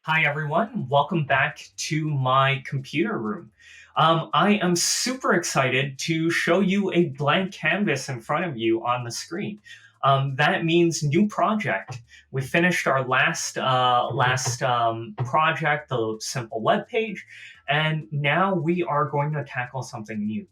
Hi, everyone. Welcome back to my computer room. I am super excited to show you a blank canvas in front of you on the screen. That means new project. We finished our last project, the simple web page, and now we are going to tackle something new.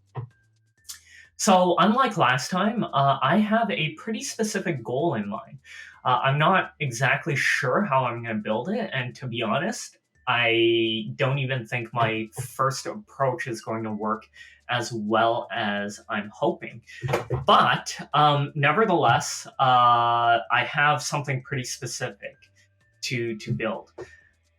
So, unlike last time, I have a pretty specific goal in mind. I'm not exactly sure how I'm going to build it, and to be honest, I don't even think my first approach is going to work as well as I'm hoping. But nevertheless, I have something pretty specific to build.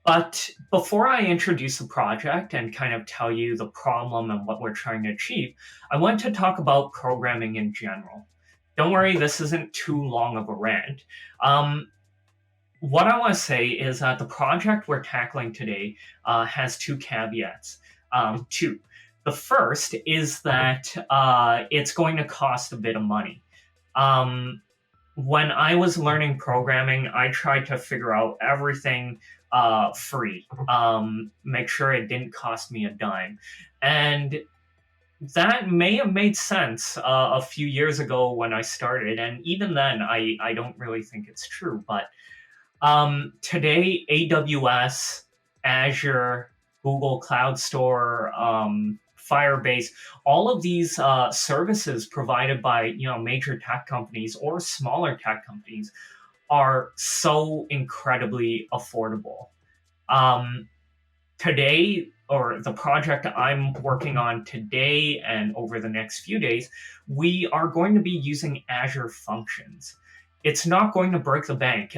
But before I introduce the project and kind of tell you the problem and what we're trying to achieve, I want to talk about programming in general. Don't worry, this isn't too long of a rant. What I want to say is that the project we're tackling today has two caveats. Two. The first is that it's going to cost a bit of money. Um, when I was learning programming, I tried to figure out everything free, make sure it didn't cost me a dime. And that may have made sense a few years ago when I started. And even then, I don't really think it's true. But today, AWS, Azure, Google Cloud Store, Firebase, all of these services provided by major tech companies or smaller tech companies are so incredibly affordable. Um, Today, or the project I'm working on today and over the next few days, we are going to be using Azure Functions. It's not going to break the bank.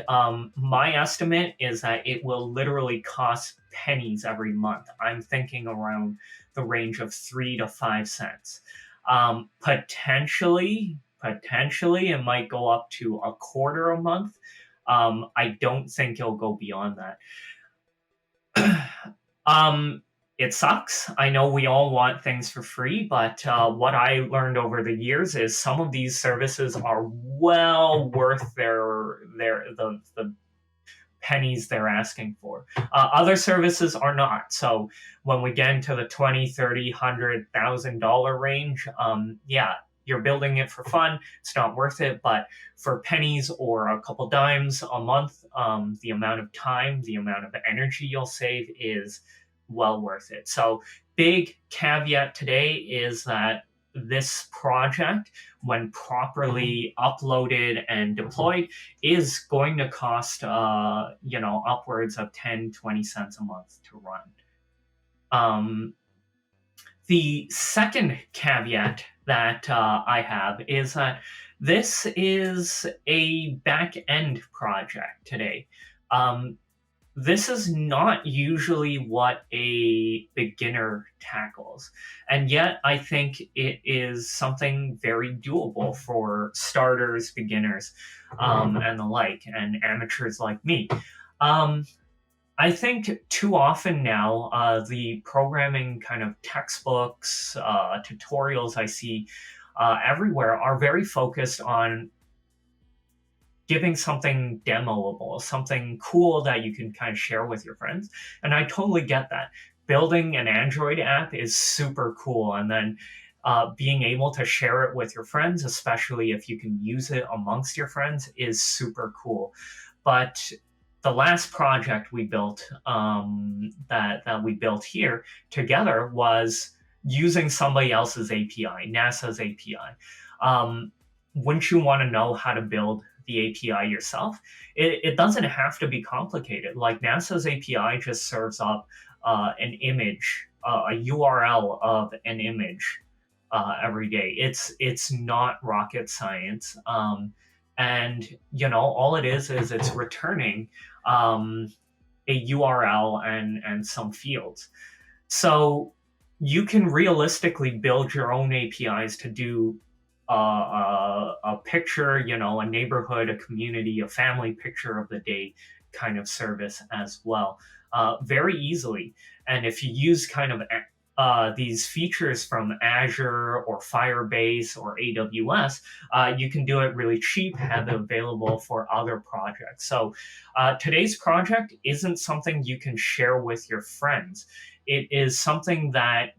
My estimate is that it will literally cost pennies every month. I'm thinking around the range of 3 to 5 cents. Potentially, it might go up to a quarter a month. I don't think it'll go beyond that. It sucks. I know we all want things for free, but what I learned over the years is some of these services are well worth the pennies they're asking for. Other services are not. So when we get into the 20, 30, $100,000 range, yeah, you're building it for fun. It's not worth it. But for pennies or a couple dimes a month, the amount of time, the amount of energy you'll save is well worth it. So big caveat today is that this project, when properly uploaded and deployed, is going to cost upwards of 10-20 cents a month to run. The second caveat that I have is that this is a back end project today. This is not usually what a beginner tackles. And yet, I think it is something very doable for starters, beginners, and the like, and amateurs like me. I think too often now, the programming kind of textbooks, tutorials I see everywhere are very focused on giving something demoable, something cool that you can kind of share with your friends. And I totally get that. Building an Android app is super cool. And then being able to share it with your friends, especially if you can use it amongst your friends, is super cool. But the last project we built that we built here together was using somebody else's API, NASA's API. Wouldn't you want to know how to build the API yourself? It doesn't have to be complicated. Like NASA's API just serves up an image, a URL of an image every day. It's not rocket science. And all it is it's returning a URL and some fields. So you can realistically build your own APIs to do a picture, a neighborhood, a community, a family picture of the day kind of service as well, very easily. And if you use kind of these features from Azure or Firebase or AWS, you can do it really cheap, have it available for other projects. So today's project isn't something you can share with your friends. It is something that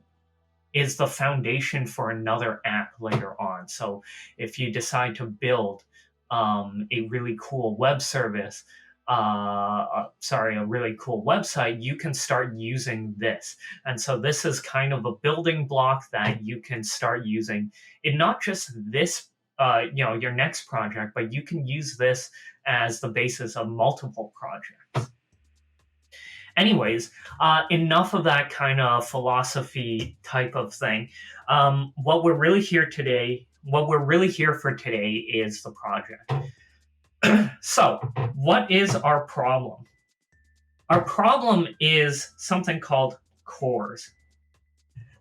is the foundation for another app later on. So if you decide to build a really cool web service, a really cool website, you can start using this. And so this is kind of a building block that you can start using in not just this, your next project, but you can use this as the basis of multiple projects. Anyways, enough of that kind of philosophy type of thing. What we're really here for today is the project. So, what is our problem? Our problem is something called CORS.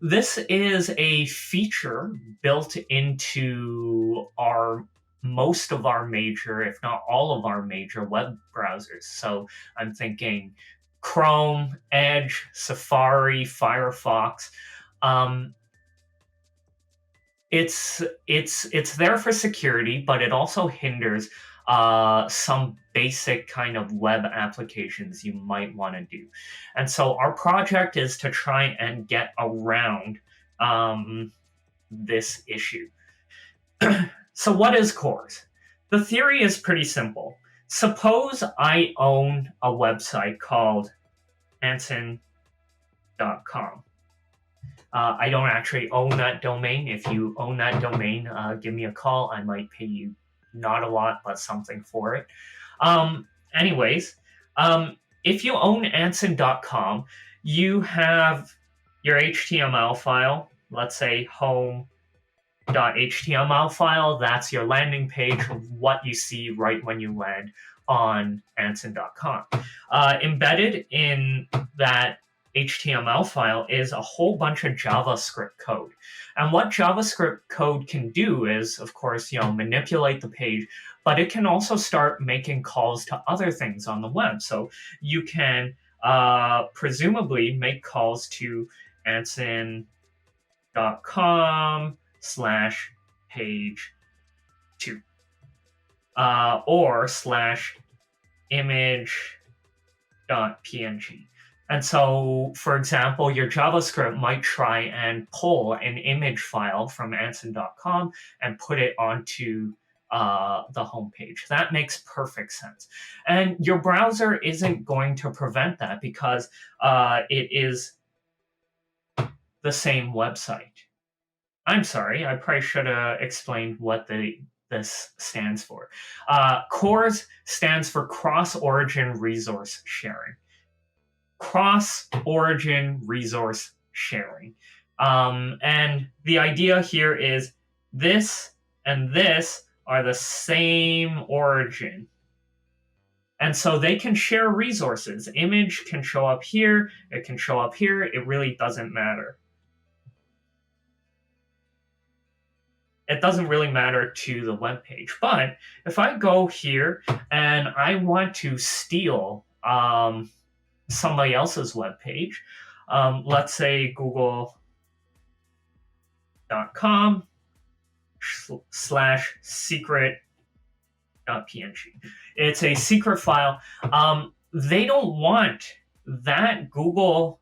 This is a feature built into most of our major, if not all of our major web browsers. So I'm thinking Chrome, Edge, Safari, Firefox. It's there for security, but it also hinders some basic kind of web applications you might want to do. And so our project is to try and get around this issue. So what is CORS? The theory is pretty simple. Suppose I own a website called Anson.com. I don't actually own that domain. If you own that domain, give me a call. I might pay you not a lot, but something for it. Anyways, if you own Anson.com, you have your HTML file, let's say home.html file. That's your landing page, what you see right when you land on Anson.com. Embedded in that HTML file is a whole bunch of JavaScript code. And what JavaScript code can do is, of course, manipulate the page, but it can also start making calls to other things on the web. So you can presumably make calls to Anson.com/page2 or /image.png. And so, for example, your JavaScript might try and pull an image file from Anson.com and put it onto the homepage. That makes perfect sense. And your browser isn't going to prevent that because it is the same website. I'm sorry, I probably should have explained what this stands for. CORS stands for Cross-Origin Resource Sharing. Cross-origin resource sharing. And the idea here is this and this are the same origin. And so they can share resources. Image can show up here, it can show up here, it really doesn't matter. It doesn't really matter to the web page. But if I go here and I want to steal somebody else's web page, let's say google.com/secret.png. It's a secret file. They don't want that Google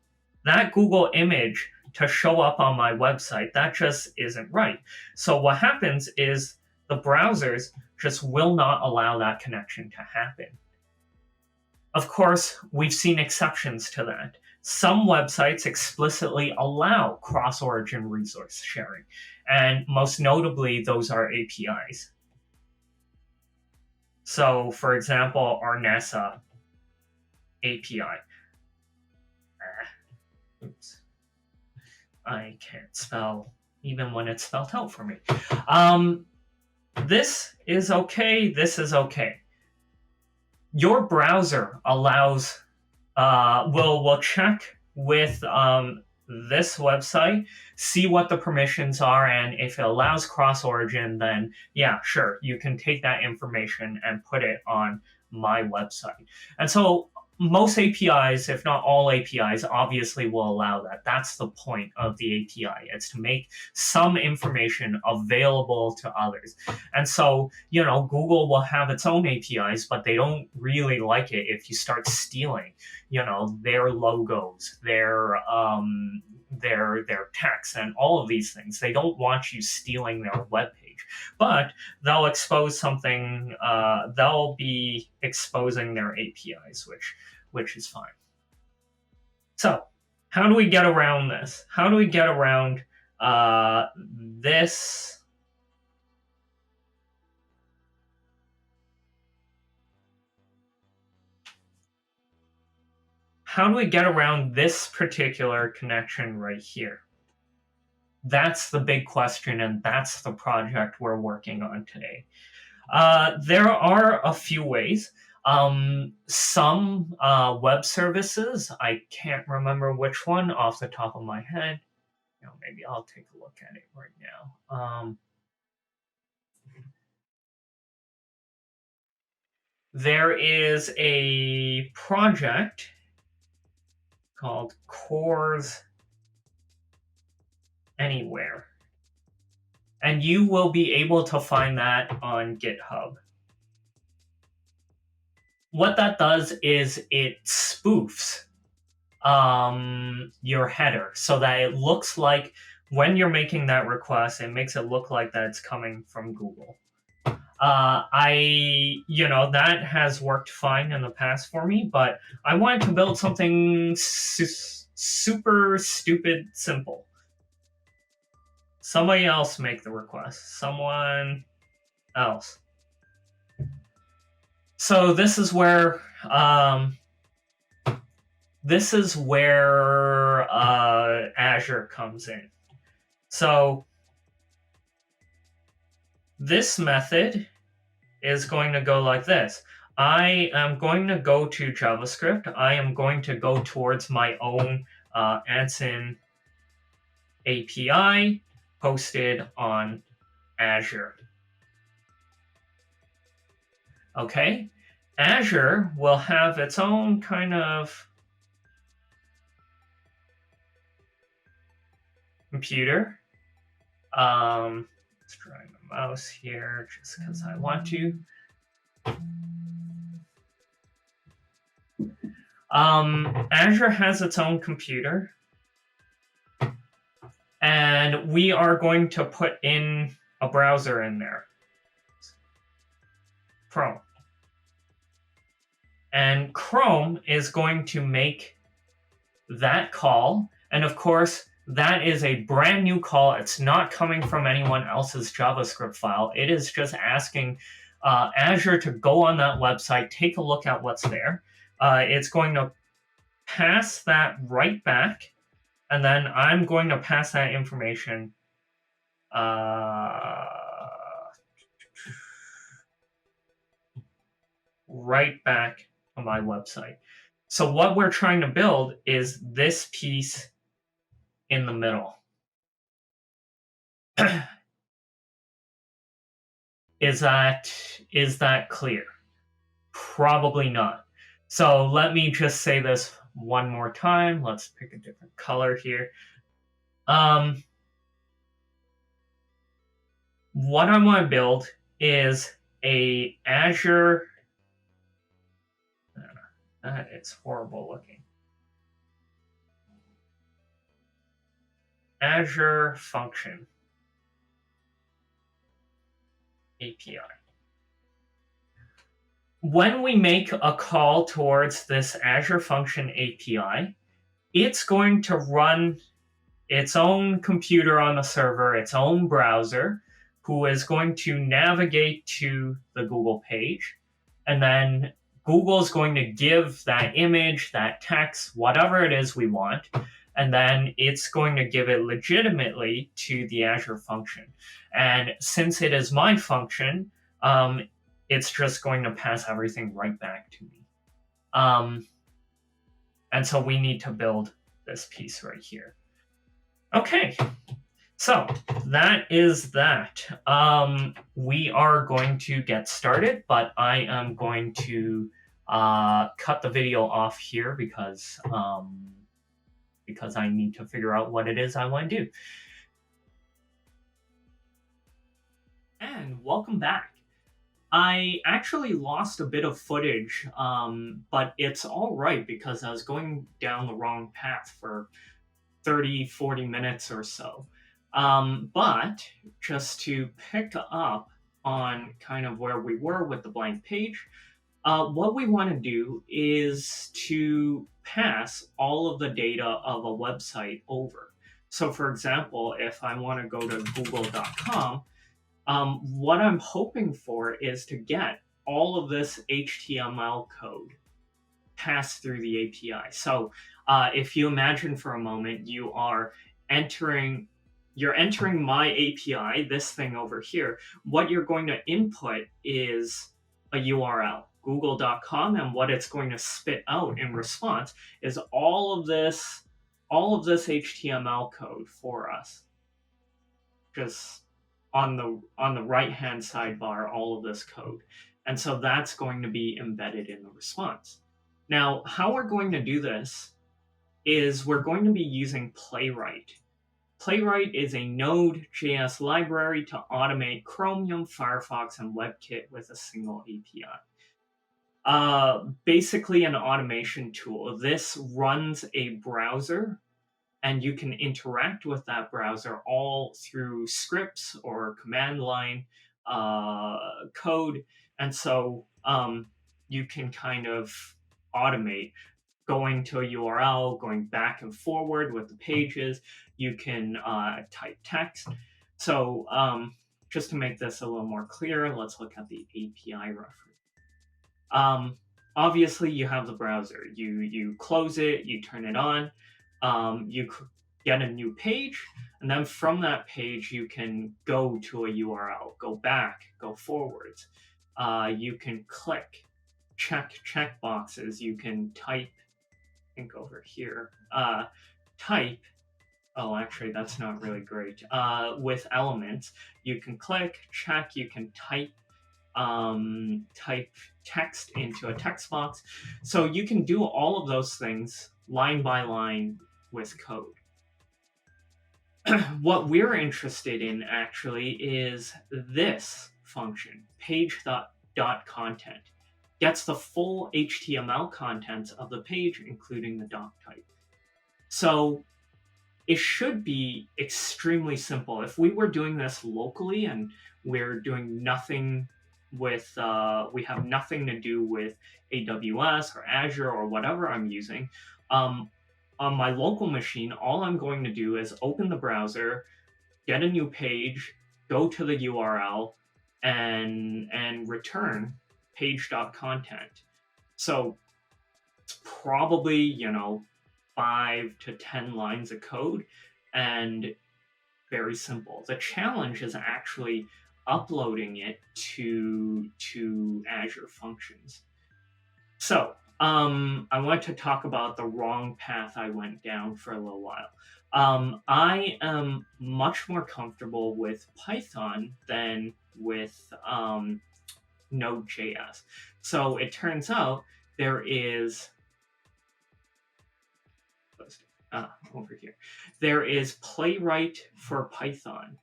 image to show up on my website. That just isn't right. So what happens is the browsers just will not allow that connection to happen. Of course, we've seen exceptions to that. Some websites explicitly allow cross-origin resource sharing, and most notably, those are APIs. So, for example, our NASA API. Oops. I can't spell even when it's spelled out for me. This is okay. This is okay. Your browser allows, will check with this website, see what the permissions are, and if it allows cross-origin, then yeah, sure, you can take that information and put it on my website. And so most APIs, if not all APIs, obviously will allow that. That's the point of the API. It's to make some information available to others. And so, Google will have its own APIs, but they don't really like it if you start stealing, their logos, their text, and all of these things. They don't want you stealing their web page, but they'll expose something. They'll be exposing their APIs, which is fine. So, how do we get around this? How do we get around this? How do we get around this particular connection right here? That's the big question, and that's the project we're working on today. There are a few ways. Some web services, I can't remember which one off the top of my head. Maybe I'll take a look at it right now. There is a project called CORS Anywhere, and you will be able to find that on GitHub. What that does is it spoofs your header so that it looks like when you're making that request, it makes it look like that it's coming from Google. That has worked fine in the past for me, but I wanted to build something super stupid simple. Somebody else make the request. Someone else. So this is where Azure comes in. So this method is going to go like this. I am going to go to JavaScript. I am going to go towards my own Anson API hosted on Azure. Okay, Azure will have its own kind of computer. Let's try the mouse here just because I want to. Azure has its own computer, and we are going to put in a browser in there. Chrome. And Chrome is going to make that call. And of course, that is a brand new call. It's not coming from anyone else's JavaScript file. It is just asking Azure to go on that website, take a look at what's there. It's going to pass that right back. And then I'm going to pass that information right back on my website. So what we're trying to build is this piece in the middle. Is that clear? Probably not. So let me just say this one more time. Let's pick a different color here. What I want to build is a Azure. That is horrible looking. Azure Function API. When we make a call towards this Azure Function API, it's going to run its own computer on the server, its own browser, who is going to navigate to the Google page, and then Google is going to give that image, that text, whatever it is we want, and then it's going to give it legitimately to the Azure function. And since it is my function, it's just going to pass everything right back to me. And so we need to build this piece right here. Okay, so that is that. We are going to get started, but I am going to cut the video off here because I need to figure out what it is I want to do. And welcome back. I actually lost a bit of footage, but it's all right because I was going down the wrong path for 30, 40 minutes or so. But just to pick up on kind of where we were with the blank page, what we want to do is to pass all of the data of a website over. So, for example, if I want to go to google.com, what I'm hoping for is to get all of this HTML code passed through the API. So, if you imagine for a moment, you're entering my API, this thing over here. What you're going to input is a URL, google.com, and what it's going to spit out in response is all of this HTML code for us. Just on the right hand sidebar, all of this code. And so that's going to be embedded in the response. Now, how we're going to do this is we're going to be using Playwright. Playwright is a Node.js library to automate Chromium, Firefox, and WebKit with a single API. Basically an automation tool. This runs a browser, and you can interact with that browser all through scripts or command line code. And so you can kind of automate going to a URL, going back and forward with the pages. You can type text. So just to make this a little more clear, let's look at the API reference. Obviously, you have the browser. You close it, you turn it on, you get a new page, and then from that page, you can go to a URL, go back, go forwards. You can click, check boxes. You can type, I think over here, type. Oh, actually, that's not really great. With elements, you can click, check, you can type text into a text box. So you can do all of those things line by line with code. What we're interested in actually is this function, page.content. Gets the full HTML contents of the page, including the doc type. So it should be extremely simple. If we were doing this locally and we're doing nothing with, we have nothing to do with AWS or Azure or whatever I'm using, on my local machine, all I'm going to do is open the browser, get a new page, go to the URL, and return page.content. So it's probably, 5 to 10 lines of code and very simple. The challenge is actually uploading it to Azure Functions. So I want to talk about the wrong path I went down for a little while. I am much more comfortable with Python than with Node.js. So it turns out there is over here. There is Playwright for Python.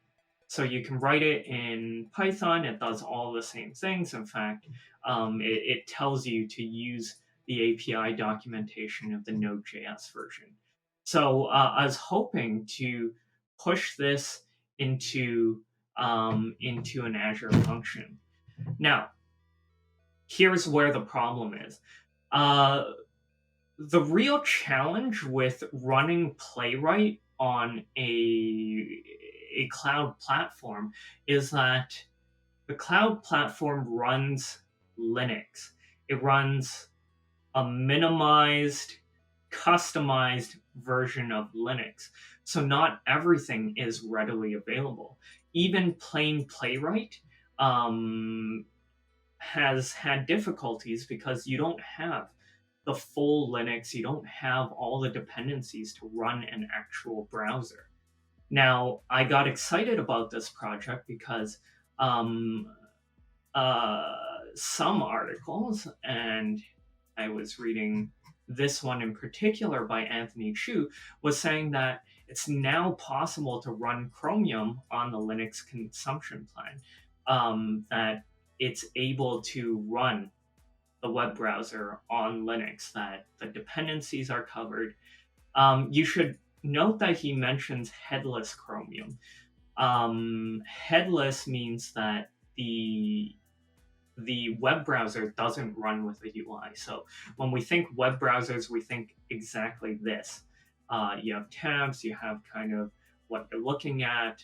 So you can write it in Python. It does all the same things. In fact, it tells you to use the API documentation of the Node.js version. So I was hoping to push this into an Azure function. Now, here's where the problem is. The real challenge with running Playwright on a cloud platform is that the cloud platform runs Linux. It runs a minimized, customized version of Linux. So not everything is readily available. Even plain Playwright has had difficulties because you don't have the full Linux, you don't have all the dependencies to run an actual browser. Now, I got excited about this project because some articles and I was reading this one in particular by Anthony Chu, was saying that it's now possible to run Chromium on the Linux consumption plan. That it's able to run the web browser on Linux, that the dependencies are covered. You should note that he mentions headless Chromium. Headless means that the web browser doesn't run with a UI. So when we think web browsers, we think exactly this. You have tabs, you have kind of what you're looking at,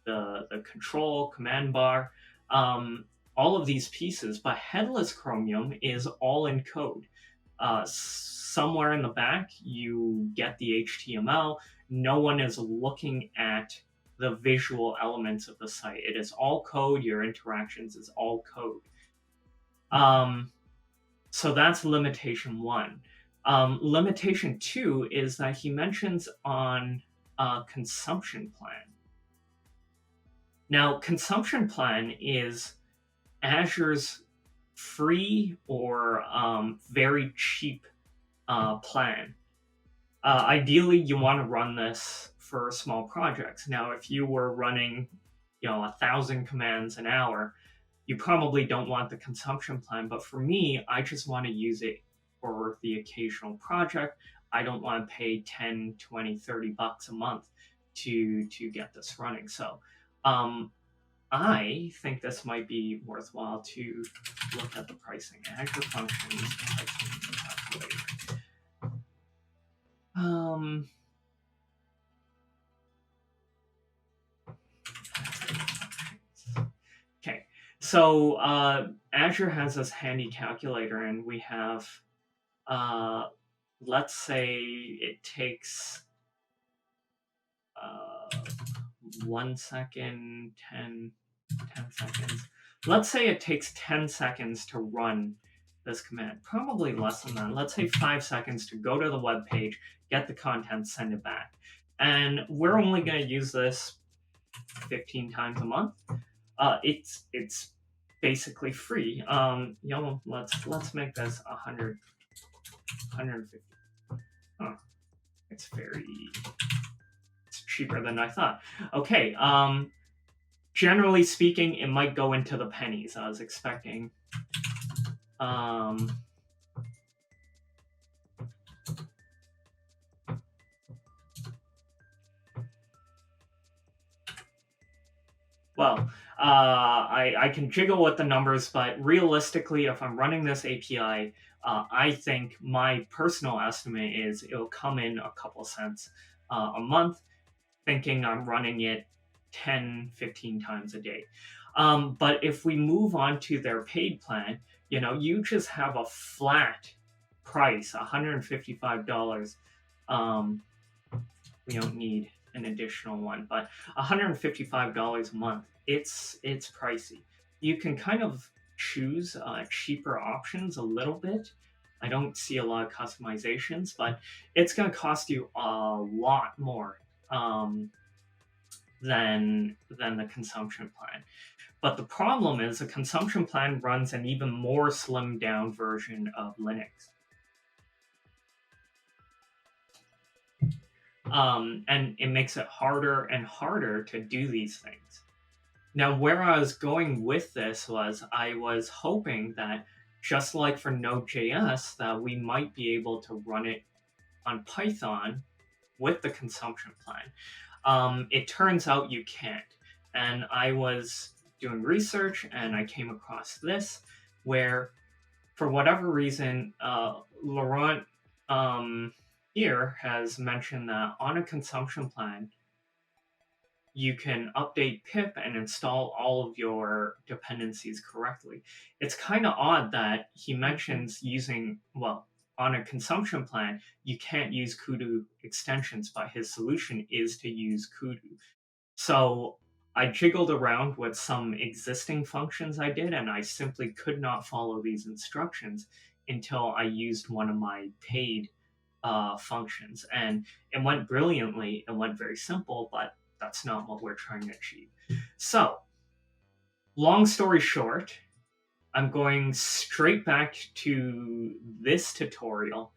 the control, command bar, all of these pieces. But headless Chromium is all in code. Somewhere in the back, you get the HTML. No one is looking at the visual elements of the site. It is all code. Your interactions is all code. So that's limitation 1. Limitation 2 is that he mentions on consumption plan. Now, consumption plan is Azure's free or very cheap plan. Ideally, you want to run this for small projects. Now, if you were running, 1,000 commands an hour, you probably don't want the consumption plan. But for me, I just want to use it for the occasional project. I don't want to pay 10, 20, 30 bucks a month to get this running. So I think this might be worthwhile to look at the pricing. Azure Functions pricing calculator. Okay, so Azure has this handy calculator, and we have, let's say it takes 1 second, 10 seconds. Let's say it takes 10 seconds to run this command. Probably less than that. Let's say 5 seconds to go to the web page, get the content, send it back. And we're only going to use this 15 times a month. It's basically free. Let's make this 150. Oh, it's cheaper than I thought. Okay. Generally speaking, it might go into the pennies. I was expecting. Well, I can jiggle with the numbers, but realistically, if I'm running this API, I think my personal estimate is it'll come in a couple cents a month, thinking I'm running it 10, 15 times a day. But if we move on to their paid plan, you just have a flat price, $155. We don't need an additional one, but $155 a month. It's pricey. You can kind of choose cheaper options a little bit. I don't see a lot of customizations, but it's going to cost you a lot more than the consumption plan. But the problem is the consumption plan runs an even more slimmed down version of Linux. And it makes it harder and harder to do these things. Now, where I was going with this was I was hoping that, just like for Node.js, that we might be able to run it on Python with the consumption plan. It turns out you can't. And I was doing research and I came across this where, for whatever reason, Laurent here has mentioned that on a consumption plan, you can update pip and install all of your dependencies correctly. It's kind of odd that he mentions using, on a consumption plan, you can't use Kudu extensions, but his solution is to use Kudu. So I jiggled around with some existing functions I did, and I simply could not follow these instructions until I used one of my paid functions. And it went brilliantly. It went very simple, but that's not what we're trying to achieve. So, long story short, I'm going straight back to this tutorial,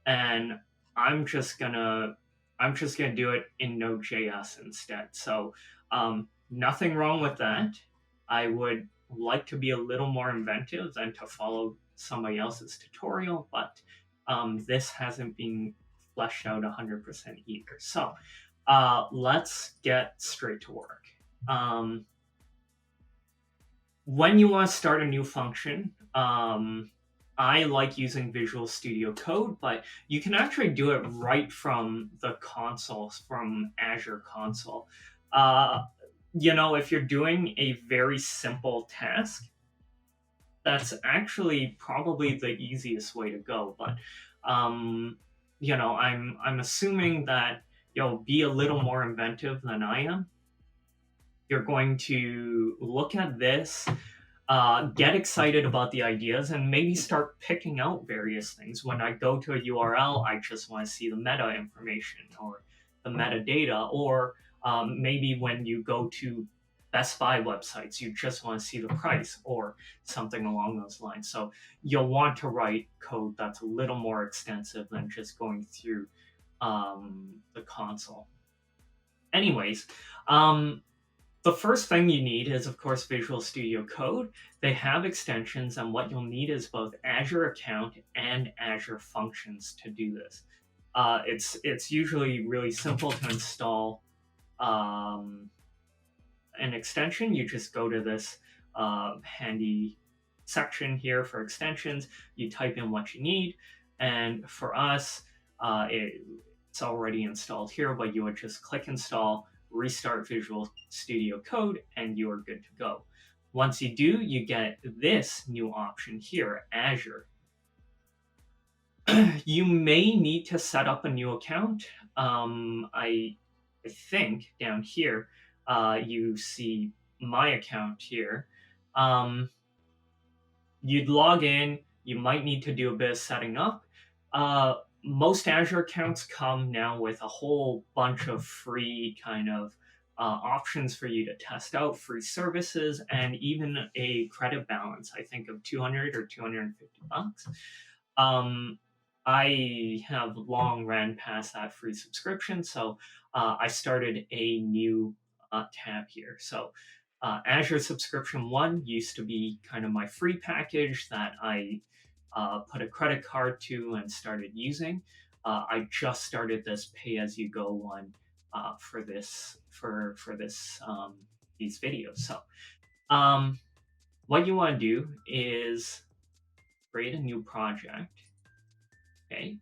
and I'm just gonna I'm just gonna do it in Node.js instead. So nothing wrong with that. I would like to be a little more inventive than to follow somebody else's tutorial, but this hasn't been fleshed out 100% either. So let's get straight to work. When you want to start a new function, I like using Visual Studio Code, but you can actually do it right from the console, from Azure console. Uh, if you're doing a very simple task, that's actually probably the easiest way to go. But I'm assuming that you'll be a little more inventive than I am. You're going to look at this, get excited about the ideas, and maybe start picking out various things. When I go to a URL, I just want to see the meta information or the metadata, or maybe when you go to Best Buy websites, you just want to see the price or something along those lines. So you'll want to write code that's a little more extensive than just going through the console. Anyways, the first thing you need is, of course, Visual Studio Code. They have extensions, and what you'll need is both Azure Account and Azure Functions to do this. It's usually really simple to install an extension. You just go to this handy section here for extensions. You type in what you need, and for us, it's already installed here, but you would just click install, restart Visual Studio Code, and you are good to go. Once you do, you get this new option here, Azure. You may need to set up a new account. I think down here, you see my account here. You'd log in. You might need to do a bit of setting up. Most Azure accounts come now with a whole bunch of free kind of options for you to test out, free services, and even a credit balance, I think of 200 or 250 bucks. I have long ran past that free subscription, so I started a new tab here. So Azure Subscription 1 used to be kind of my free package that I put a credit card to and started using. I just started this pay-as-you-go one for this these videos. So what you want to do is create a new project. Okay.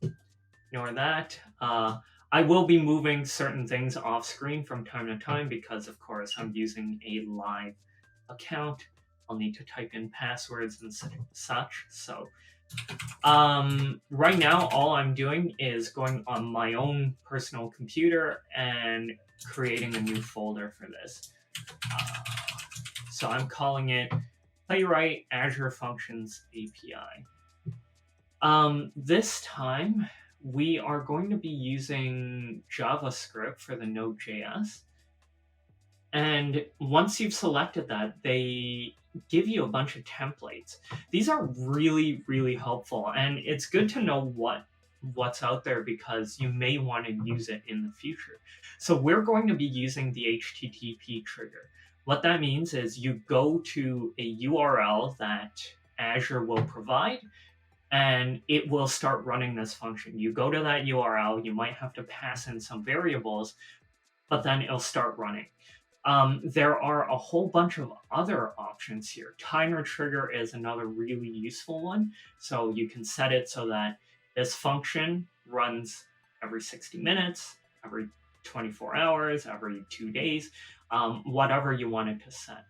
Ignore that. I will be moving certain things off screen from time to time because, of course, I'm using a live account. I'll need to type in passwords and such. So right now, all I'm doing is going on my own personal computer and creating a new folder for this. So I'm calling it Playwright Azure Functions API. This time, we are going to be using JavaScript for the Node.js. And once you've selected that, they give you a bunch of templates. These are really, really helpful. And it's good to know what's out there because you may want to use it in the future. So we're going to be using the HTTP trigger. What that means is you go to a URL that Azure will provide, and it will start running this function. You go to that URL, you might have to pass in some variables, but then it'll start running. There are a whole bunch of other options here. Timer trigger is another really useful one. So you can set it so that this function runs every 60 minutes, every 24 hours, every 2 days, whatever you want it to set.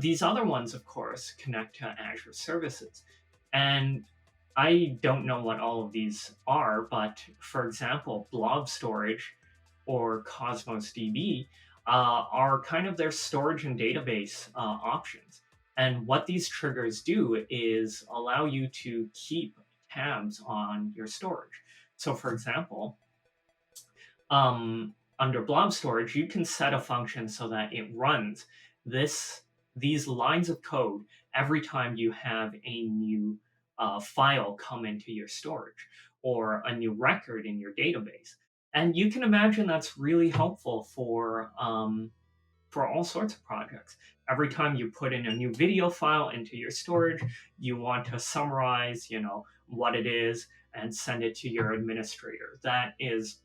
These other ones, of course, connect to Azure services. And I don't know what all of these are, but for example, blob storage or Cosmos DB are kind of their storage and database options. And what these triggers do is allow you to keep tabs on your storage. So for example, under blob storage, you can set a function so that it runs this these lines of code every time you have a new file come into your storage or a new record in your database. And you can imagine that's really helpful for all sorts of projects. Every time you put in a new video file into your storage, you want to summarize, what it is and send it to your administrator. That is,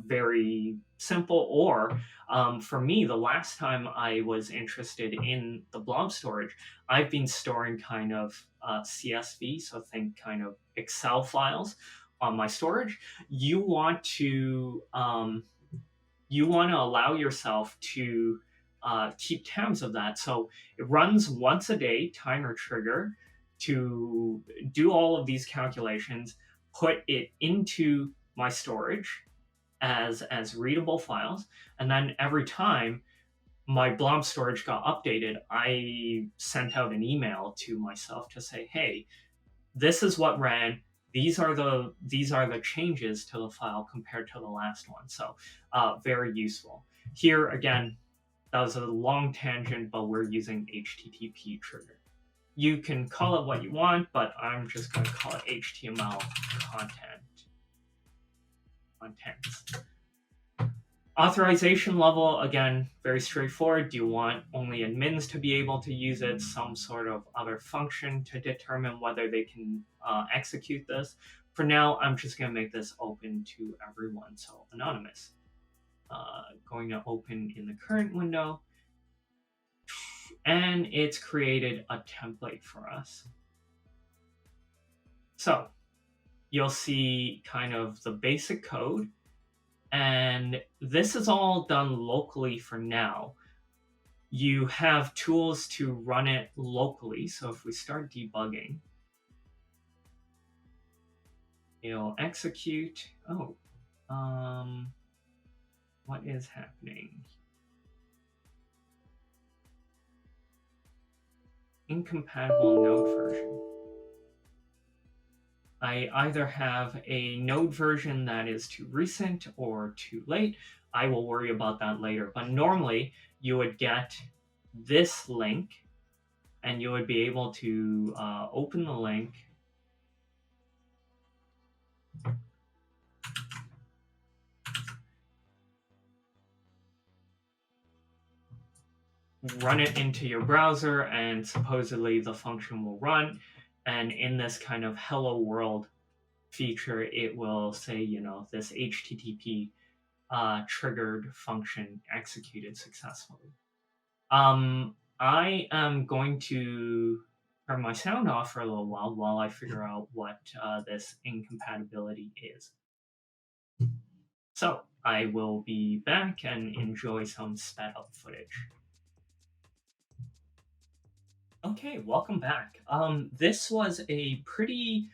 very simple. Or for me, the last time I was interested in the blob storage, I've been storing kind of CSV, so think kind of Excel files on my storage. You want to allow yourself to keep tabs of that. So it runs once a day, timer trigger, to do all of these calculations, put it into my storage as readable files, and then every time my blob storage got updated, I sent out an email to myself to say, hey, this is what ran. These are the changes to the file compared to the last one. So very useful. Here again, that was a long tangent, but we're using HTTP trigger. You can call it what you want, but I'm just going to call it HTML contents. Authorization level, again, very straightforward. Do you want only admins to be able to use it? Some sort of other function to determine whether they can execute this? For now, I'm just going to make this open to everyone, so anonymous. Going to open in the current window, and it's created a template for us. So you'll see kind of the basic code, and this is all done locally for now. You have tools to run it locally. So if we start debugging, it'll execute. What is happening? Incompatible node version. I either have a node version that is too recent or too late. I will worry about that later. But normally you would get this link and you would be able to open the link. Run it into your browser, and supposedly the function will run. And in this kind of hello world feature, it will say, this HTTP triggered function executed successfully. I am going to turn my sound off for a little while I figure out what this incompatibility is. So I will be back and enjoy some sped up footage. Okay, welcome back. This was a pretty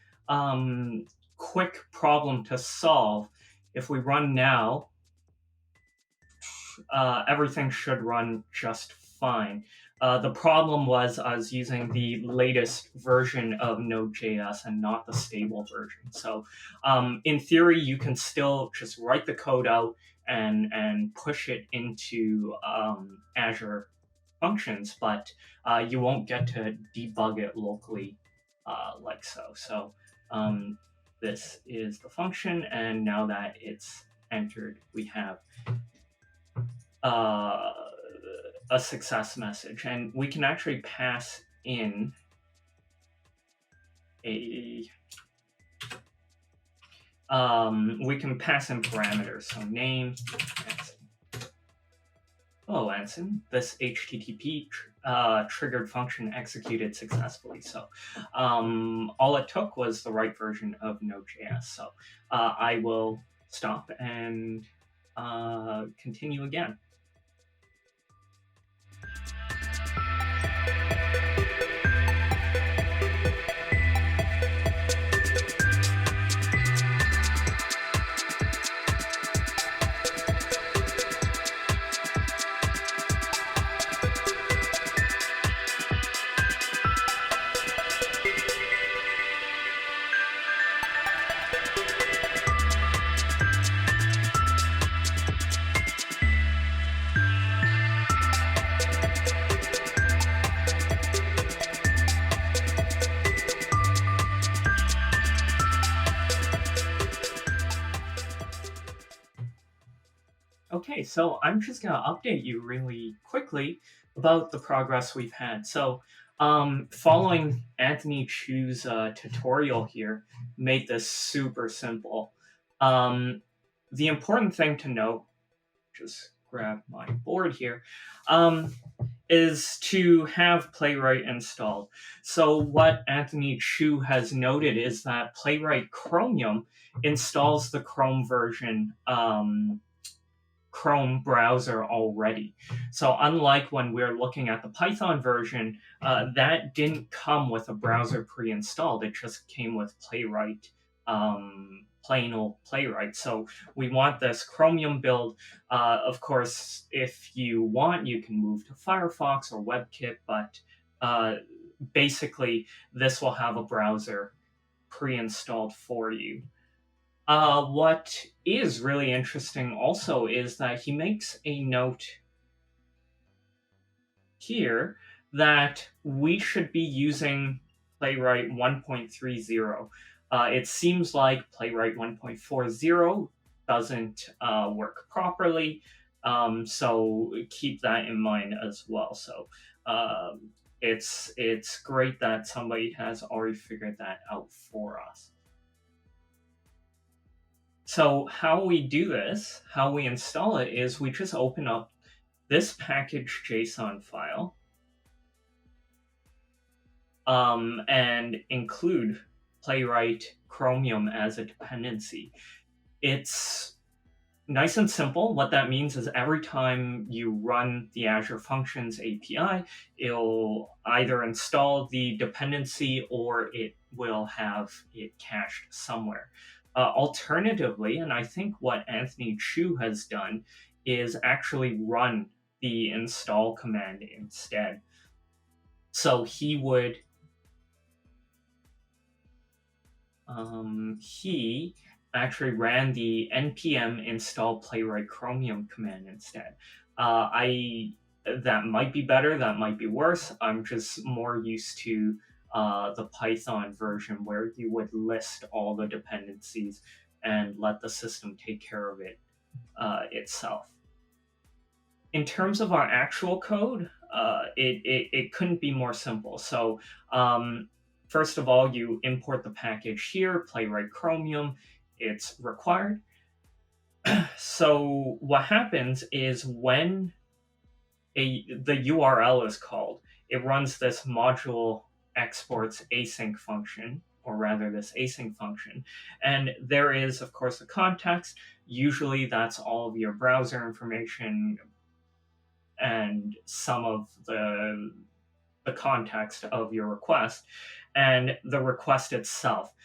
quick problem to solve. If we run now, everything should run just fine. The problem was I was using the latest version of Node.js and not the stable version. So in theory, you can still just write the code out and push it into Azure Functions, but you won't get to debug it locally like so. So this is the function, and now that it's entered, we have a success message, and we can actually pass in we can pass in parameters. So name. Hello, Anson. This HTTP triggered function executed successfully. So all it took was the right version of Node.js. So I will stop and continue again. Okay, so I'm just going to update you really quickly about the progress we've had. So, following Anthony Chu's tutorial here, made this super simple. Um, the important thing to note, just grab my board here, um, is to have Playwright installed. So what Anthony Chu has noted is that Playwright Chromium installs the Chrome version Chrome browser already. So unlike when we're looking at the Python version, that didn't come with a browser pre-installed. It just came with Playwright, plain old Playwright. So we want this Chromium build. Of course, if you want, you can move to Firefox or WebKit, but basically this will have a browser pre-installed for you. What is really interesting also is that he makes a note here that we should be using Playwright 1.30. It seems like Playwright 1.40 doesn't work properly, so keep that in mind as well. So it's great that somebody has already figured that out for us. So how we do this, how we install it, is we just open up this package JSON file and include Playwright Chromium as a dependency. It's nice and simple. What that means is every time you run the Azure Functions API, it'll either install the dependency or it will have it cached somewhere. Alternatively, and I think what Anthony Chu has done is actually run the install command instead. So he would, he actually ran the npm install playwright chromium command instead. That might be better, that might be worse. I'm just more used to the Python version where you would list all the dependencies and let the system take care of it itself. In terms of our actual code, it couldn't be more simple. So first of all, you import the package here, Playwright Chromium. It's required. So what happens is when the URL is called, it runs this module exports async function, or rather this async function. And there is, of course, the context. Usually that's all of your browser information and some of the context of your request. And the request itself,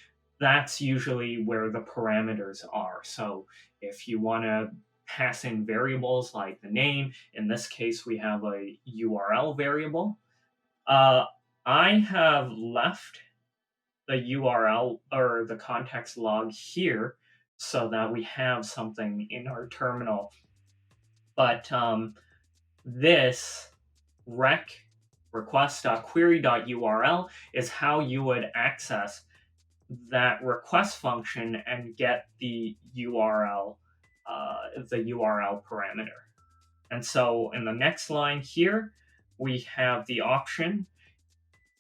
that's usually where the parameters are. So if you want to pass in variables like the name, in this case, we have a URL variable. I have left the URL or the context log here so that we have something in our terminal. But this request.query.url is how you would access that request function and get the URL parameter. And so in the next line here, we have the option.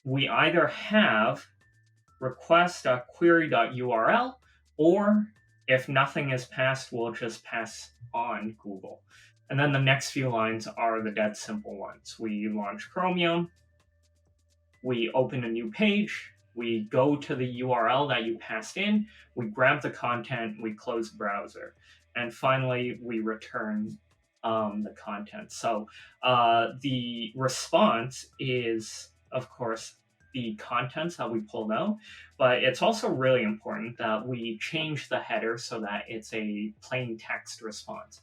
We either have request.query.url, or if nothing is passed, we'll just pass on Google. And then the next few lines are the dead simple ones. We launch Chromium, we open a new page, we go to the URL that you passed in, we grab the content, we close the browser, and finally we return the content. So the response is, of course, the contents that we pulled out, but it's also really important that we change the header so that it's a plain text response.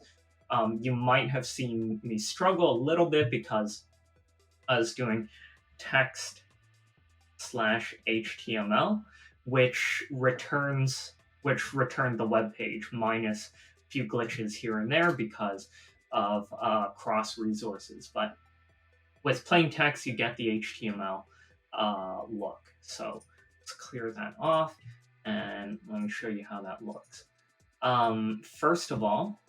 You might have seen me struggle a little bit because I was doing text/HTML, which returned the web page minus a few glitches here and there because of cross resources. But with plain text, you get the HTML look. So let's clear that off, and let me show you how that looks. First of all,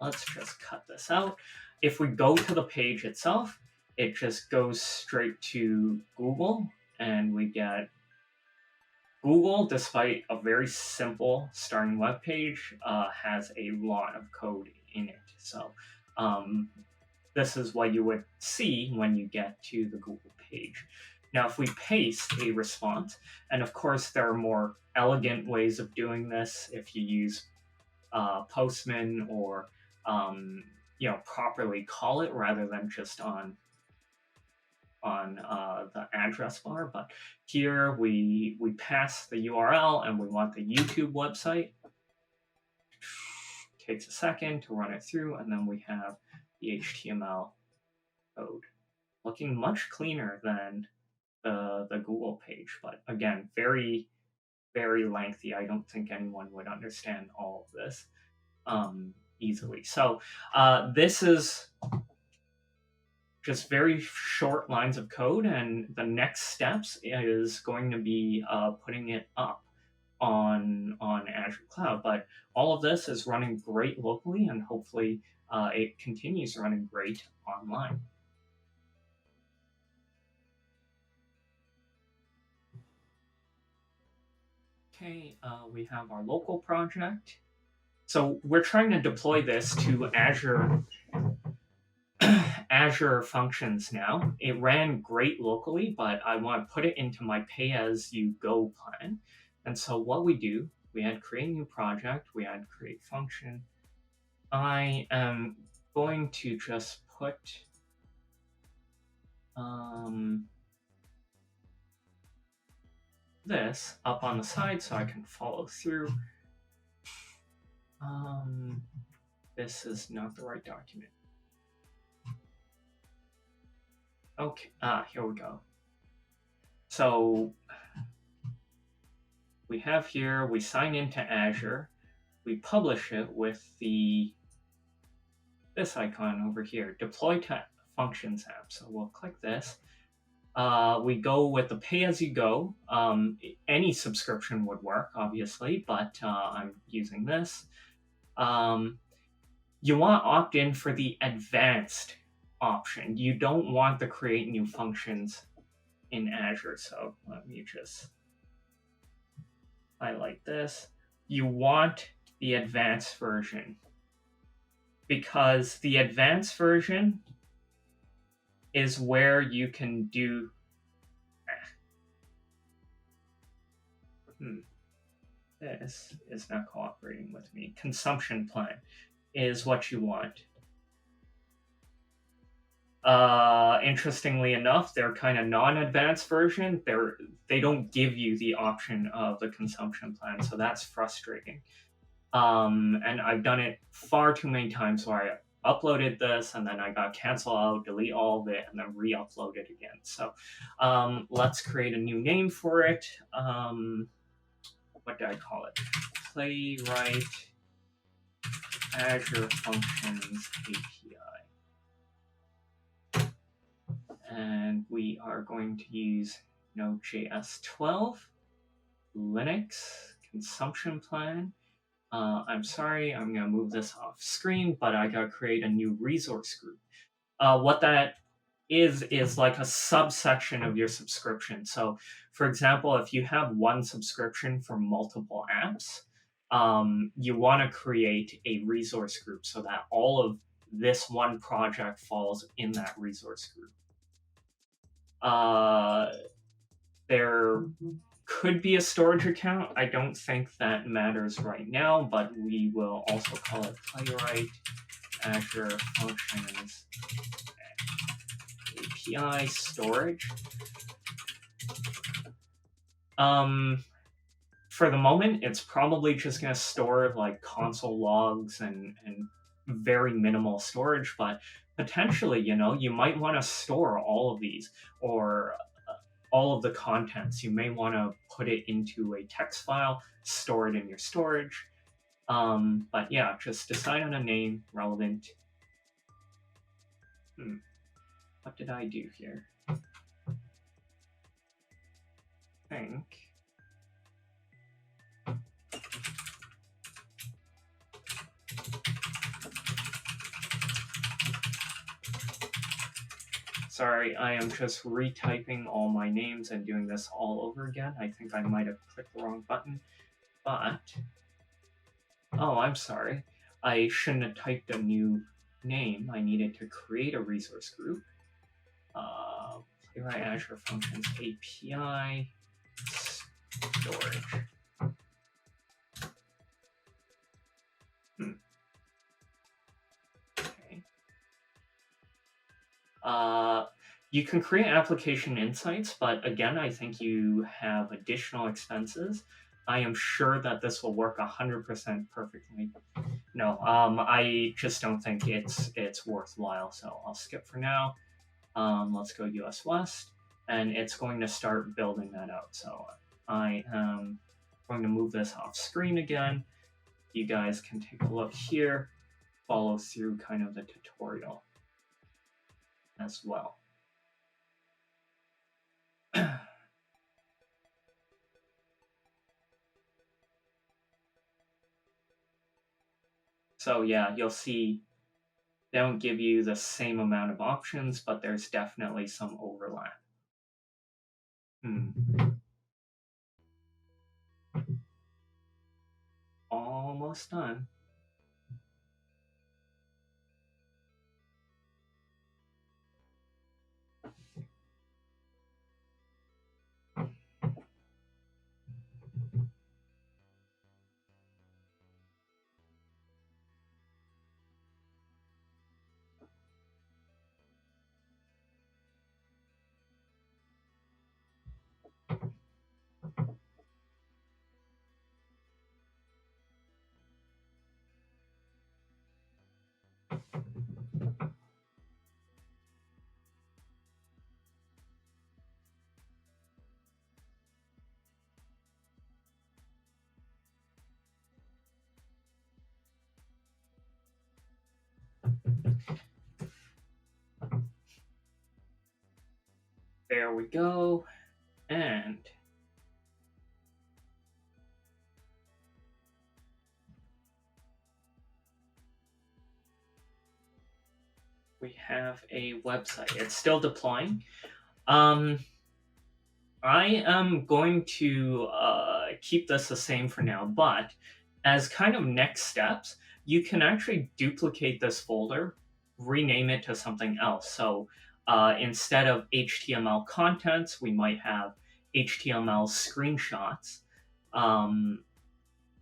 let's just cut this out. If we go to the page itself, it just goes straight to Google, and we get Google, despite a very simple starting web page, has a lot of code in it. So this is what you would see when you get to the Google page. Now, if we paste a response, and of course there are more elegant ways of doing this if you use Postman or properly call it rather than just on the address bar. But here we pass the URL and we want the YouTube website. Takes a second to run it through, and then we have the HTML code, looking much cleaner than the Google page. But again, very, very lengthy. I don't think anyone would understand all of this easily. So this is just very short lines of code, and the next steps is going to be putting it up on Azure Cloud. But all of this is running great locally, and hopefully it continues running great online. Okay, we have our local project. So we're trying to deploy this to Azure Functions now. It ran great locally, but I want to put it into my pay-as-you-go plan. And so what we do, we had create new project, we had create function. I am going to just put this up on the side so I can follow through. This is not the right document. Okay, here we go. So we have here, we sign into Azure, we publish it with this icon over here, deploy to functions app. So we'll click this. We go with the pay-as-you-go. Any subscription would work, obviously, but I'm using this. You want opt-in for the advanced option. You don't want to create new functions in Azure. So let me just highlight this. You want the advanced version, because the advanced version is where you can do this is not cooperating with me. Consumption plan is what you want. Interestingly enough, they're kind of non-advanced version. They don't give you the option of the consumption plan, so that's frustrating. And I've done it far too many times where I uploaded this and then I got cancel out, delete all of it, and then re-upload it again. So let's create a new name for it. What do I call it? Playwright Azure Functions API. And we are going to use Node.js 12, Linux, consumption plan. I'm sorry, I'm going to move this off screen, but I got to create a new resource group. What that is like a subsection of your subscription. So, for example, if you have one subscription for multiple apps, you want to create a resource group so that all of this one project falls in that resource group. There could be a storage account. I don't think that matters right now, but we will also call it Playwright Azure Functions API storage. For the moment, it's probably just going to store like console logs and very minimal storage, but potentially, you might want to store all of these or all of the contents. You may want to put it into a text file, store it in your storage. But yeah, just decide on a name relevant. What did I do here? I think. Sorry, I am just retyping all my names and doing this all over again. I think I might have clicked the wrong button, but... Oh, I'm sorry. I shouldn't have typed a new name. I needed to create a resource group. Playwright Azure Functions API storage. Okay. You can create application insights, but again, I think you have additional expenses. I am sure that this will work 100% perfectly. No, I just don't think it's worthwhile, so I'll skip for now. Let's go US West, and it's going to start building that out. So I am going to move this off screen again. You guys can take a look here, follow through kind of the tutorial as well. So yeah, you'll see they don't give you the same amount of options, but there's definitely some overlap. Almost done. There we go, and we have a website. It's still deploying. I am going to keep this the same for now, but as kind of next steps, you can actually duplicate this folder, rename it to something else. So instead of HTML contents, we might have HTML screenshots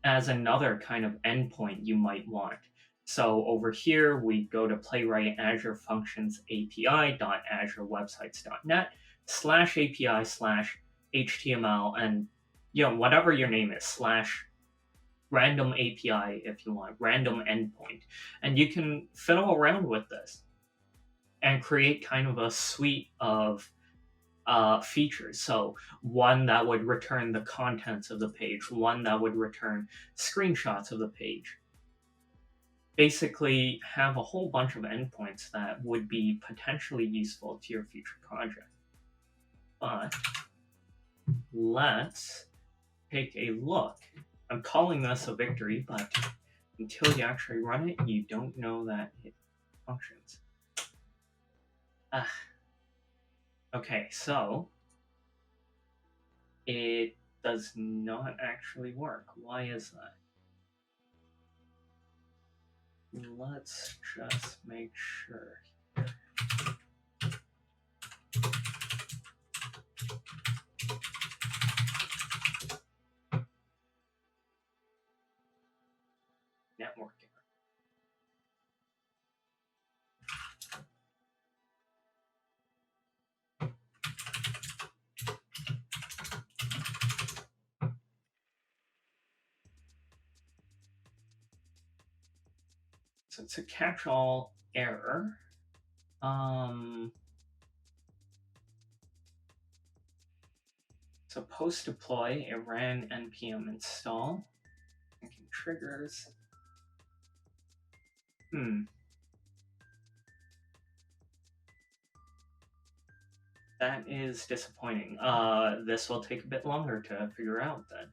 as another kind of endpoint you might want. So over here, we go to Playwright Azure Functions API.azurewebsites.net/API/HTML, and whatever your name is, /random API if you want, random endpoint. And you can fiddle around with this and create kind of a suite of features. So one that would return the contents of the page, one that would return screenshots of the page. Basically have a whole bunch of endpoints that would be potentially useful to your future project. But let's take a look. I'm calling this a victory, but until you actually run it, you don't know that it functions. Okay, so it does not actually work. Why is that? Let's just make sure. Network error. So it's a catch-all error. So post-deploy, it ran npm install. Thinking triggers. That is disappointing. This will take a bit longer to figure out then.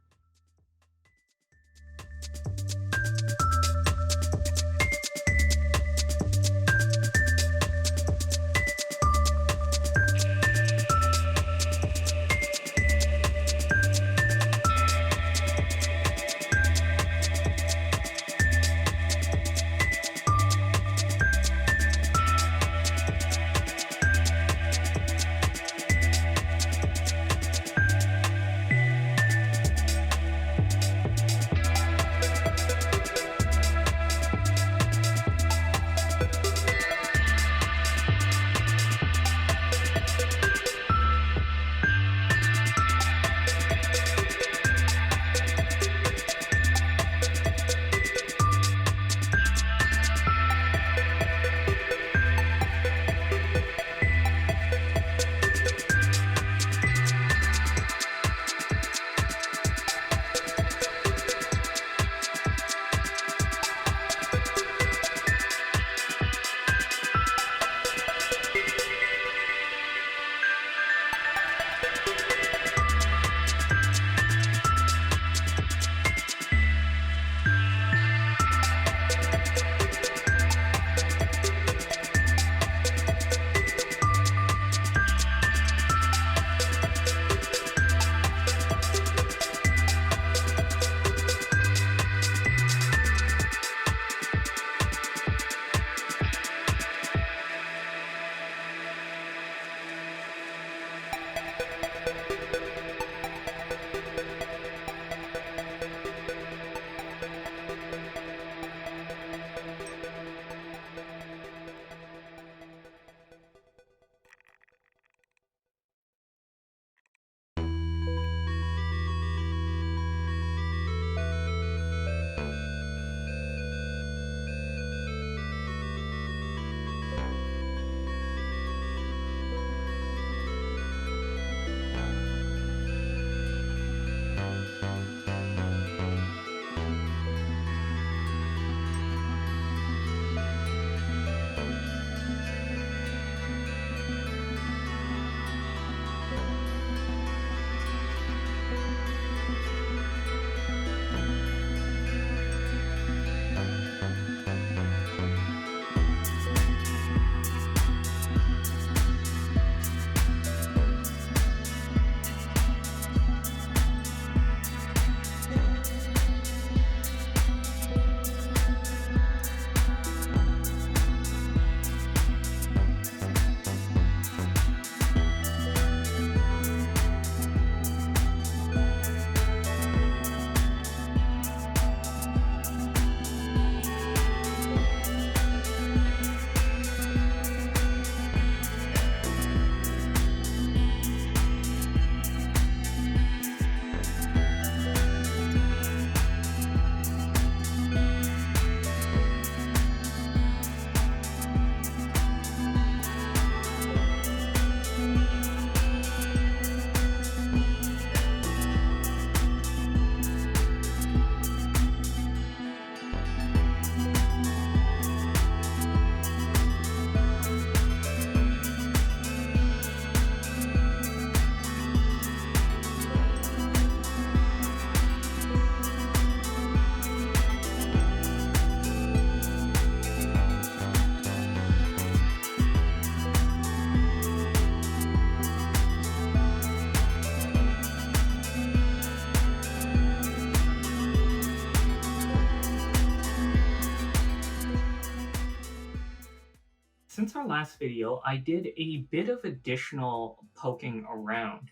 Since our last video, I did a bit of additional poking around.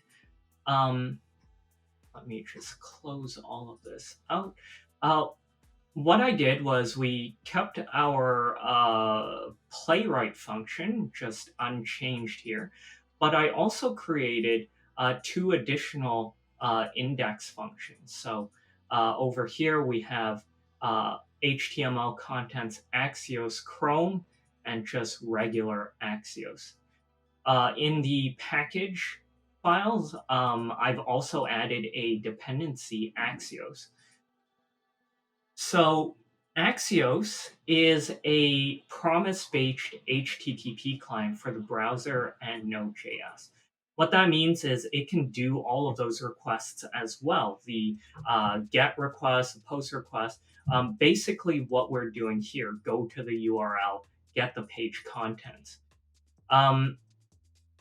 Let me just close all of this out. What I did was we kept our playwright function just unchanged here, but I also created two additional index functions. So over here we have HTML contents Axios Chrome and just regular Axios. In the package files, I've also added a dependency Axios. So Axios is a promise-based HTTP client for the browser and Node.js. What that means is it can do all of those requests as well, the GET request, the POST request. Basically what we're doing here, go to the URL, get the page contents. The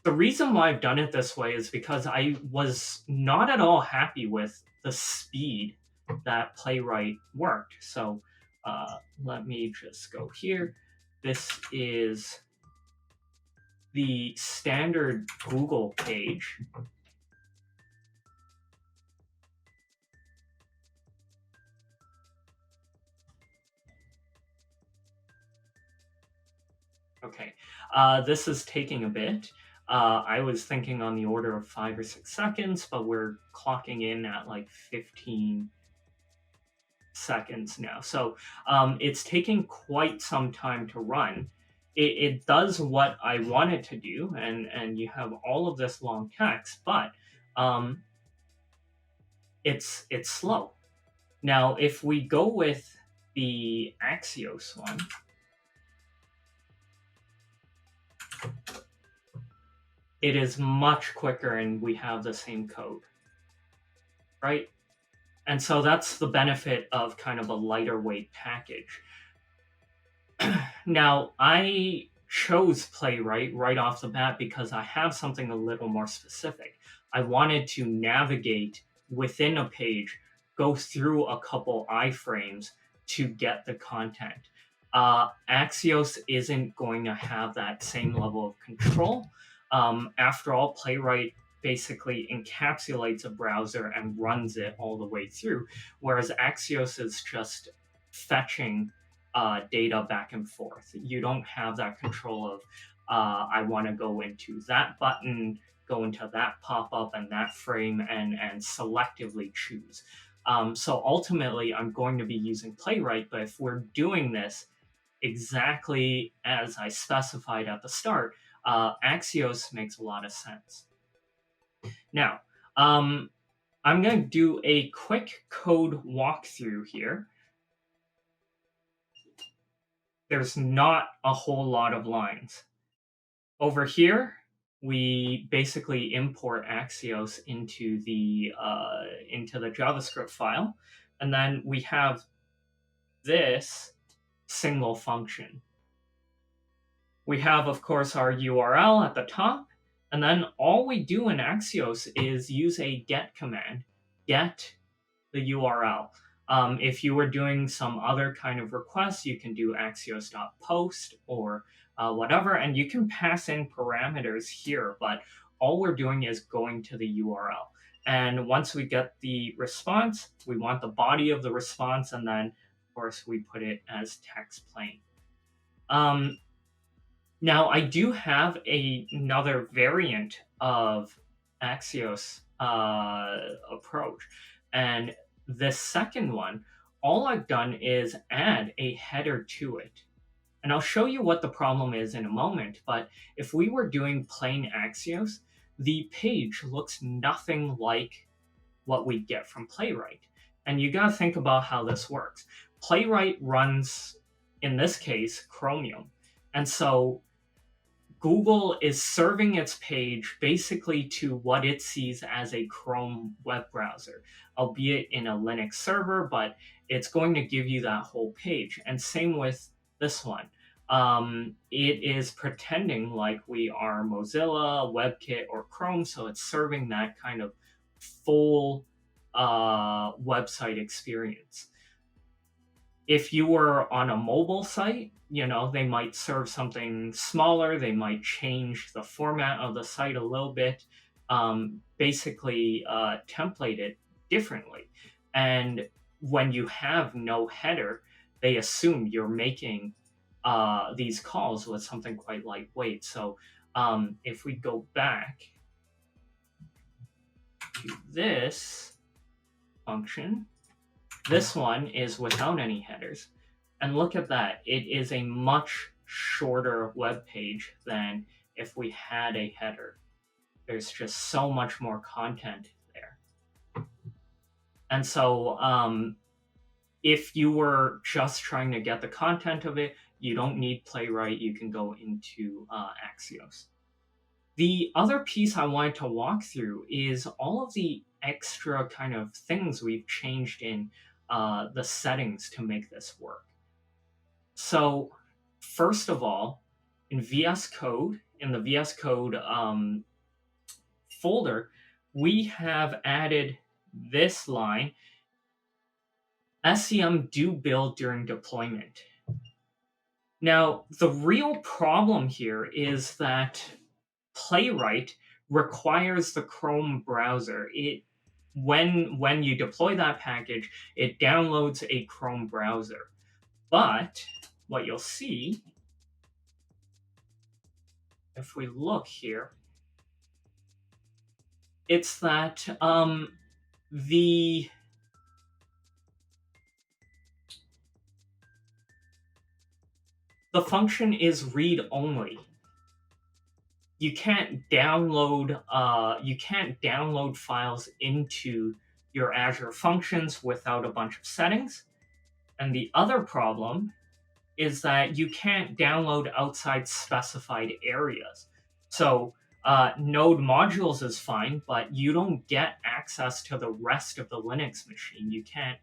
reason why I've done it this way is because I was not at all happy with the speed that Playwright worked. So let me just go here. This is the standard Google page. Okay, this is taking a bit. I was thinking on the order of 5 or 6 seconds, but we're clocking in at like 15 seconds now. So it's taking quite some time to run. It does what I want it to do, and you have all of this long text, but it's slow. Now, if we go with the Axios one, it is much quicker and we have the same code, right? And so that's the benefit of kind of a lighter weight package. Now, I chose Playwright right off the bat because I have something a little more specific. I wanted to navigate within a page, go through a couple iframes to get the content. Axios isn't going to have that same level of control. After all, Playwright basically encapsulates a browser and runs it all the way through, whereas Axios is just fetching data back and forth. You don't have that control of, I want to go into that button, go into that pop-up and that frame and selectively choose. So ultimately, I'm going to be using Playwright, but if we're doing this exactly as I specified at the start, Axios makes a lot of sense. Now, I'm going to do a quick code walkthrough here. There's not a whole lot of lines. Over here, we basically import Axios into the JavaScript file, and then we have this single function. We have, of course, our URL at the top, and then all we do in Axios is use a get command, get the URL. If you were doing some other kind of request, you can do axios.post or whatever, and you can pass in parameters here, but all we're doing is going to the URL. And once we get the response, we want the body of the response, and then, of course, we put it as text plain. Now, I do have another variant of Axios approach, and this second one, all I've done is add a header to it. And I'll show you what the problem is in a moment, but if we were doing plain Axios, the page looks nothing like what we get from Playwright. And you gotta think about how this works. Playwright runs, in this case, Chromium. And so Google is serving its page basically to what it sees as a Chrome web browser, albeit in a Linux server, but it's going to give you that whole page. And same with this one. It is pretending like we are Mozilla, WebKit, or Chrome, so it's serving that kind of full website experience. If you were on a mobile site, they might serve something smaller. They might change the format of the site a little bit, basically template it differently. And when you have no header, they assume you're making these calls with something quite lightweight. So if we go back to this function, this one is without any headers. And look at that. It is a much shorter web page than if we had a header. There's just so much more content there. And so if you were just trying to get the content of it, you don't need Playwright. You can go into Axios. The other piece I wanted to walk through is all of the extra kind of things we've changed in the settings to make this work. So first of all, in VS Code, in the VS Code folder, we have added this line, SEM do build during deployment. Now, the real problem here is that Playwright requires the Chrome browser. When you deploy that package, it downloads a Chrome browser. But what you'll see, if we look here, it's that the function is read only. You can't download files into your Azure Functions without a bunch of settings. And the other problem is that you can't download outside specified areas. So Node modules is fine, but you don't get access to the rest of the Linux machine. You can't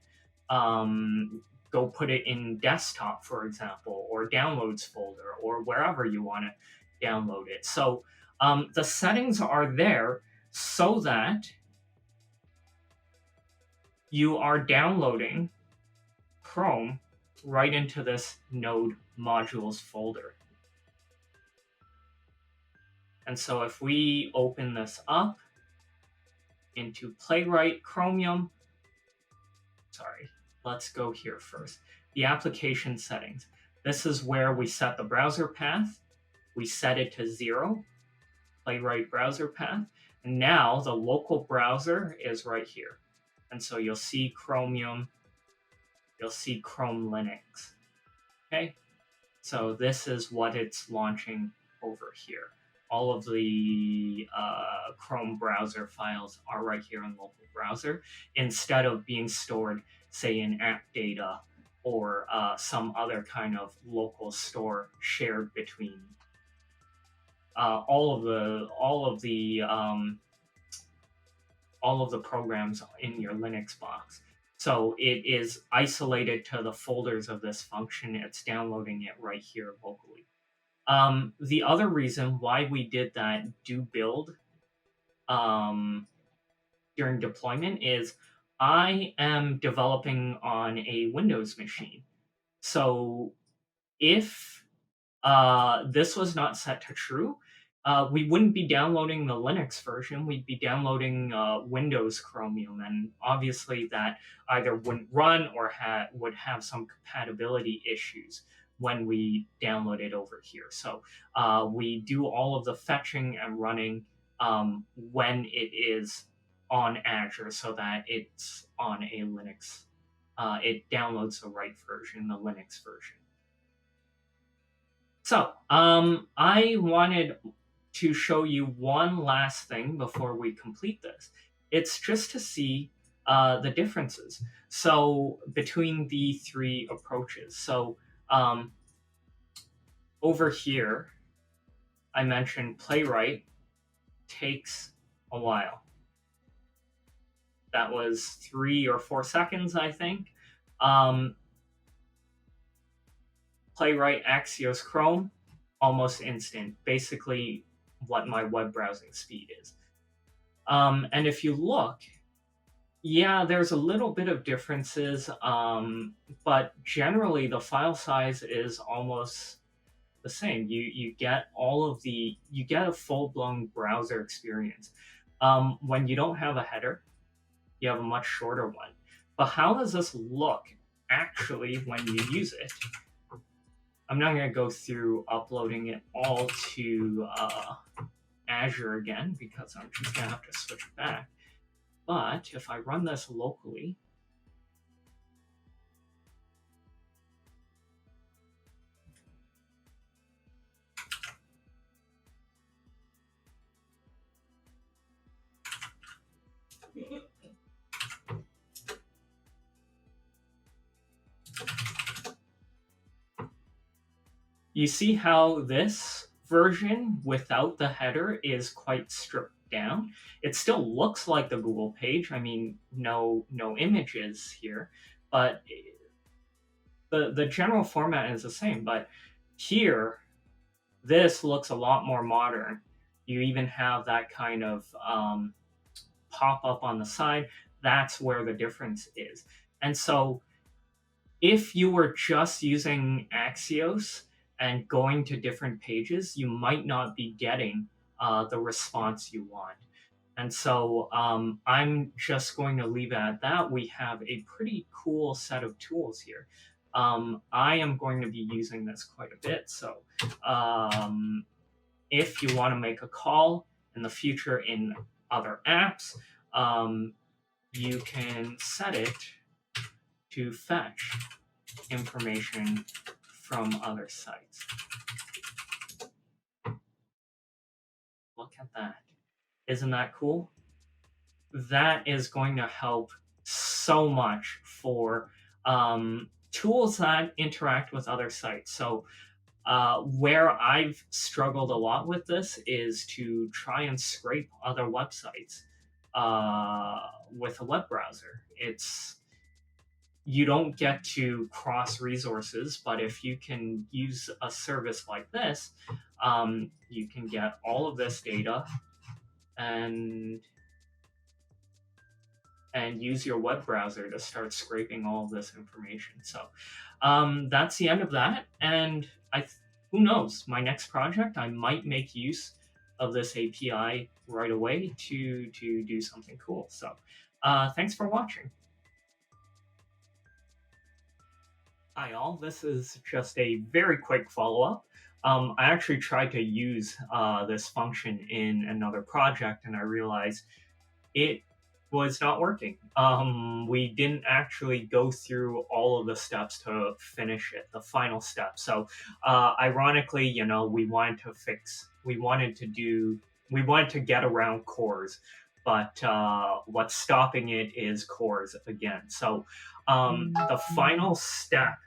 go put it in desktop, for example, or downloads folder, or wherever you want to download it. So the settings are there so that you are downloading Chrome right into this Node modules folder. And so if we open this up into Playwright Chromium, let's go here first. The application settings. This is where we set the browser path. We set it to 0, Playwright browser path. And now the local browser is right here. And so you'll see Chromium, you'll see Chrome Linux. Okay, so this is what it's launching over here. All of the Chrome browser files are right here in local browser instead of being stored, say, in app data or some other kind of local store shared between all of the programs in your Linux box. So it is isolated to the folders of this function. It's downloading it right here locally. The other reason why we did that do build during deployment is I am developing on a Windows machine. So if this was not set to true, we wouldn't be downloading the Linux version. We'd be downloading Windows Chromium, and obviously that either wouldn't run or would have some compatibility issues when we download it over here. So we do all of the fetching and running when it is on Azure, so that it's on a Linux. It downloads the right version, the Linux version. So, I wanted to show you one last thing before we complete this. It's just to see the differences. So, between the three approaches. So, over here, I mentioned Playwright takes a while. That was 3 or 4 seconds, I think. Playwright Axios Chrome, almost instant, basically what my web browsing speed is. And if you look, yeah, there's a little bit of differences, but generally the file size is almost the same. You get you get a full-blown browser experience. When you don't have a header, you have a much shorter one. But how does this look actually when you use it? I'm not going to go through uploading it all to Azure again, because I'm just going to have to switch back. But if I run this locally, you see how this version without the header is quite stripped down. It still looks like the Google page. I mean, no images here, but the general format is the same. But here, this looks a lot more modern. You even have that kind of pop up on the side. That's where the difference is. And so if you were just using Axios and going to different pages, you might not be getting the response you want. And so I'm just going to leave it at that. We have a pretty cool set of tools here. I am going to be using this quite a bit. So if you want to make a call in the future in other apps, you can set it to fetch information from other sites. Look at that. Isn't that cool? That is going to help so much for tools that interact with other sites. So where I've struggled a lot with this is to try and scrape other websites with a web browser. You don't get to cross resources, but if you can use a service like this, you can get all of this data and use your web browser to start scraping all of this information. So that's the end of that. And who knows, my next project, I might make use of this API right away to do something cool. So thanks for watching. Hi all, this is just a very quick follow-up. I actually tried to use this function in another project, and I realized it was not working. We didn't actually go through all of the steps to finish it, the final step. So, ironically, we wanted to get around CORS, but what's stopping it is CORS again. So, the final step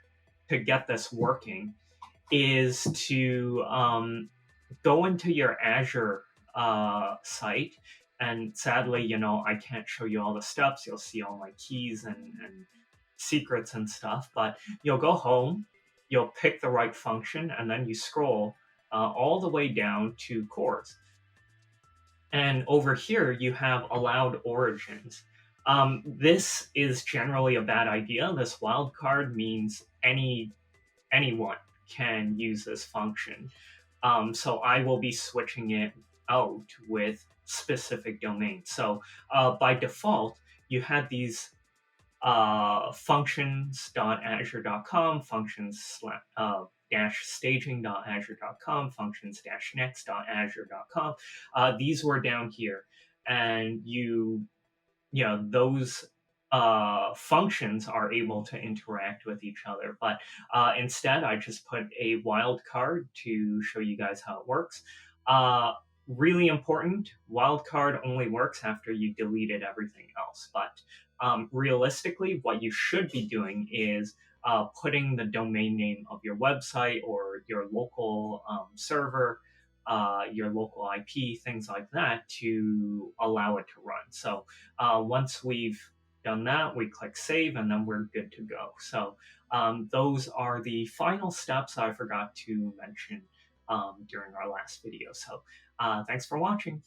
to get this working is to go into your Azure site. And sadly, I can't show you all the steps. You'll see all my keys and secrets and stuff. But you'll go home, you'll pick the right function, and then you scroll all the way down to CORS. And over here, you have allowed origins. This is generally a bad idea. This wildcard means anyone can use this function. So I will be switching it out with specific domains. So by default, you had these functions.azure.com, functions-staging.azure.com, functions-next.azure.com. These were down here, and those functions are able to interact with each other. But instead, I just put a wildcard to show you guys how it works. Really important, wildcard only works after you deleted everything else. But realistically, what you should be doing is putting the domain name of your website or your local server, your local IP, things like that, to allow it to run. So once we've done that, we click save, and then we're good to go. So those are the final steps I forgot to mention during our last video. So thanks for watching.